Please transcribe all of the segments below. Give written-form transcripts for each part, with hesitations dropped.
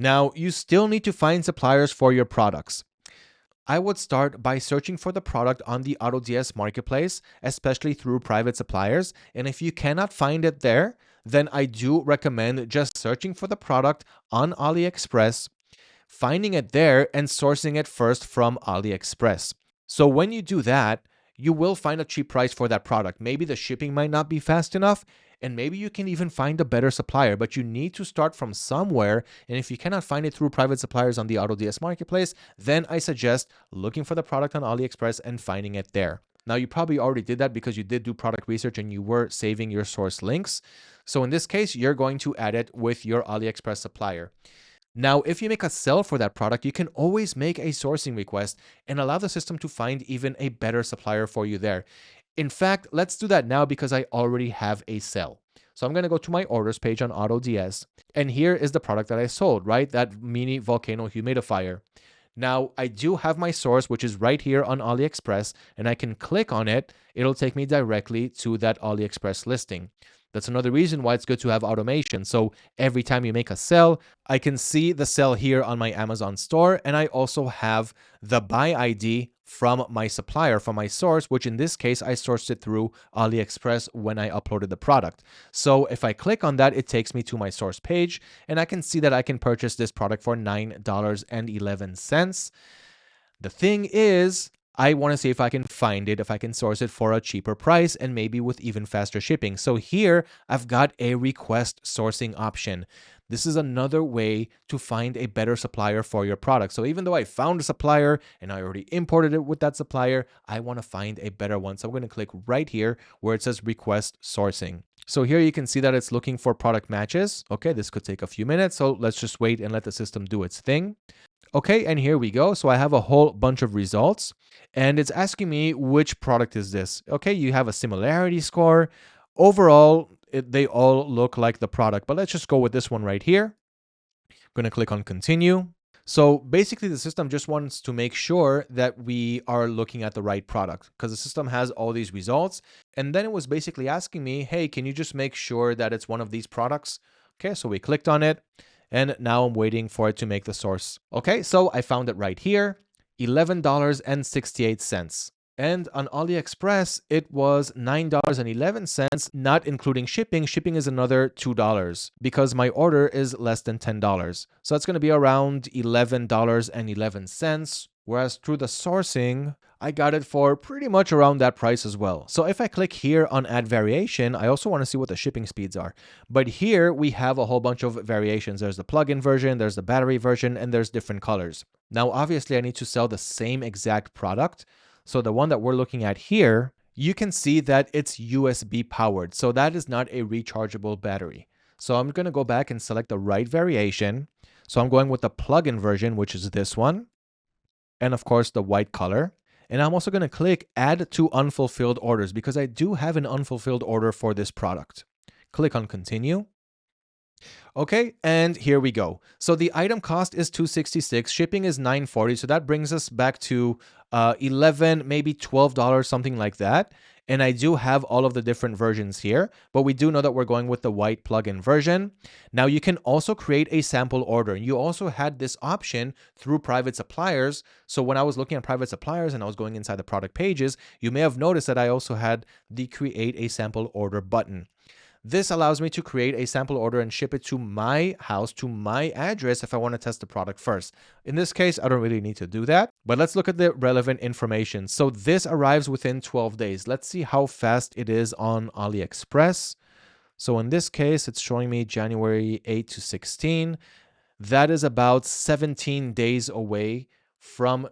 Now, you still need to find suppliers for your products. I would start by searching for the product on the AutoDS marketplace, especially through private suppliers. And if you cannot find it there, then I do recommend just searching for the product on AliExpress, finding it there, and sourcing it first from AliExpress. So when you do that, you will find a cheap price for that product. Maybe the shipping might not be fast enough, and maybe you can even find a better supplier, but you need to start from somewhere. And if you cannot find it through private suppliers on the AutoDS marketplace, then I suggest looking for the product on AliExpress and finding it there. Now, you probably already did that because you did do product research and you were saving your source links. So in this case, you're going to add it with your AliExpress supplier. Now, if you make a sell for that product, you can always make a sourcing request and allow the system to find even a better supplier for you there. In fact, let's do that now because I already have a sell. So I'm going to go to my orders page on AutoDS, and here is the product that I sold, right? That mini volcano humidifier. Now, I do have my source, which is right here on AliExpress, and I can click on it. It'll take me directly to that AliExpress listing. That's another reason why it's good to have automation. So every time you make a sell, I can see the sell here on my Amazon store, and I also have the buy ID from my supplier, from my source, which in this case, I sourced it through AliExpress when I uploaded the product. So if I click on that, it takes me to my source page, and I can see that I can purchase this product for $9.11. The thing is, I want to see if I can find it, if I can source it for a cheaper price and maybe with even faster shipping. So here I've got a request sourcing option. This is another way to find a better supplier for your product. So even though I found a supplier and I already imported it with that supplier, I want to find a better one. So I'm going to click right here where it says request sourcing. So here you can see that it's looking for product matches. Okay, this could take a few minutes. So let's just wait and let the system do its thing. Okay, and here we go. So I have a whole bunch of results and it's asking me which product is this. Okay, you have a similarity score. Overall, they all look like the product, but let's just go with this one right here. I'm going to click on continue. So basically the system just wants to make sure that we are looking at the right product because the system has all these results. And then it was basically asking me, hey, can you just make sure that it's one of these products? Okay, so we clicked on it. And now I'm waiting for it to make the source. Okay, so I found it right here, $11.68. And on AliExpress, it was $9.11, not including shipping. Shipping is another $2 because my order is less than $10. So it's going to be around $11.11. Whereas through the sourcing, I got it for pretty much around that price as well. So if I click here on add variation, I also want to see what the shipping speeds are. But here we have a whole bunch of variations. There's the plug-in version, there's the battery version, and there's different colors. Now, obviously I need to sell the same exact product. So the one that we're looking at here, you can see that it's USB powered. So that is not a rechargeable battery. So I'm going to go back and select the right variation. So I'm going with the plug-in version, which is this one. And of course, the white color. And I'm also going to click add to unfulfilled orders because I do have an unfulfilled order for this product. Click on continue. Okay, and here we go. So the item cost is $266, shipping is $9.40. So that brings us back to $11, maybe $12, something like that. And I do have all of the different versions here, but we do know that we're going with the white plug-in version. Now you can also create a sample order. You also had this option through private suppliers. So when I was looking at private suppliers and I was going inside the product pages, you may have noticed that I also had the create a sample order button. This allows me to create a sample order and ship it to my house, to my address if I want to test the product first. In this case, I don't really need to do that, but let's look at the relevant information. So this arrives within 12 days. Let's see how fast it is on AliExpress. So in this case, it's showing me January 8 to 16. That is about 17 days away from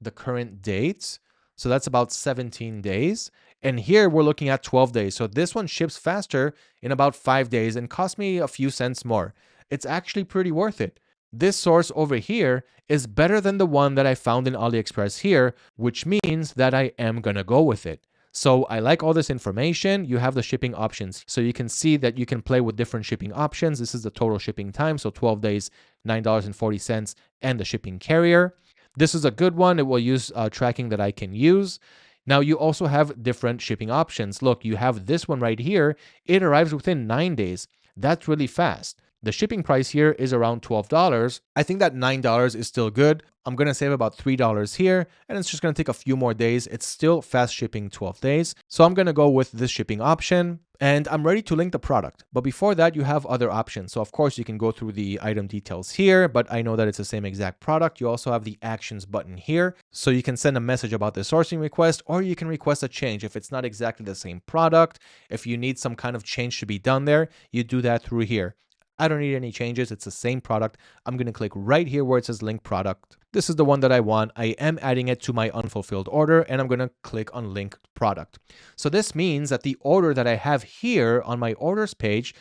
the current date. So that's about 17 days. And here we're looking at 12 days. So this one ships faster in about 5 days and cost me a few cents more. It's actually pretty worth it. This source over here is better than the one that I found in AliExpress here, which means that I am going to go with it. So I like all this information. You have the shipping options. So you can see that you can play with different shipping options. This is the total shipping time. So 12 days, $9.40, and the shipping carrier. This is a good one. It will use tracking that I can use. Now you also have different shipping options. Look, you have this one right here. It arrives within 9 days. That's really fast. The shipping price here is around $12. I think that $9 is still good. I'm going to save about $3 here, and it's just going to take a few more days. It's still fast shipping 12 days. So I'm going to go with this shipping option, and I'm ready to link the product. But before that, you have other options. So of course, you can go through the item details here, but I know that it's the same exact product. You also have the actions button here. So you can send a message about the sourcing request, or you can request a change. If it's not exactly the same product, if you need some kind of change to be done there, you do that through here. I don't need any changes. It's the same product. I'm going to click right here where it says link product. This is the one that I want. I am adding it to my unfulfilled order, and I'm going to click on link product. So this means that the order that I have here on my orders page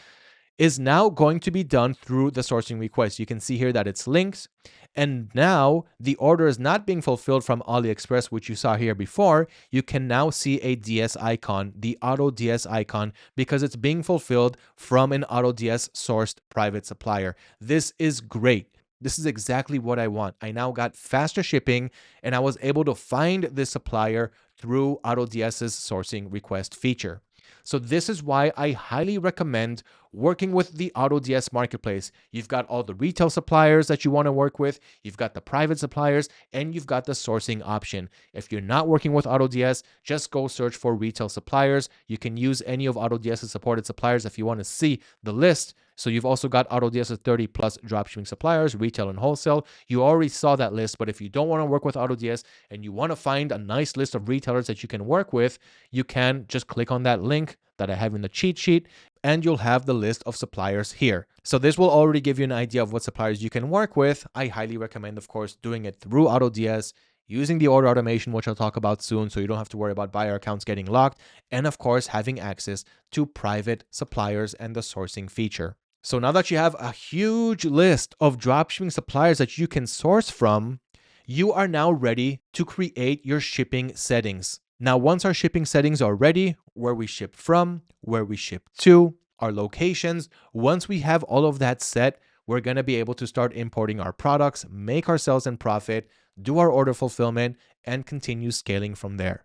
is now going to be done through the sourcing request. You can see here that it's links. And now the order is not being fulfilled from AliExpress, which you saw here before. You can now see a DS icon, the AutoDS icon, because it's being fulfilled from an AutoDS sourced private supplier. This is great. This is exactly what I want. I now got faster shipping, and I was able to find this supplier through AutoDS's sourcing request feature. So this is why I highly recommend working with the AutoDS marketplace. You've got all the retail suppliers that you want to work with, you've got the private suppliers, and you've got the sourcing option. If you're not working with AutoDS, just go search for retail suppliers. You can use any of AutoDS's supported suppliers if you want to see the list. So you've also got AutoDS's 30 plus dropshipping suppliers, retail and wholesale. You already saw that list, but if you don't want to work with AutoDS and you want to find a nice list of retailers that you can work with, you can just click on that link that I have in the cheat sheet, and you'll have the list of suppliers here. So this will already give you an idea of what suppliers you can work with. I highly recommend, of course, doing it through AutoDS, using the order automation, which I'll talk about soon, so you don't have to worry about buyer accounts getting locked, and of course, having access to private suppliers and the sourcing feature. So now that you have a huge list of dropshipping suppliers that you can source from, you are now ready to create your shipping settings. Now, once our shipping settings are ready, where we ship from, where we ship to, our locations, once we have all of that set, we're going to be able to start importing our products, make our sales and profit, do our order fulfillment, and continue scaling from there.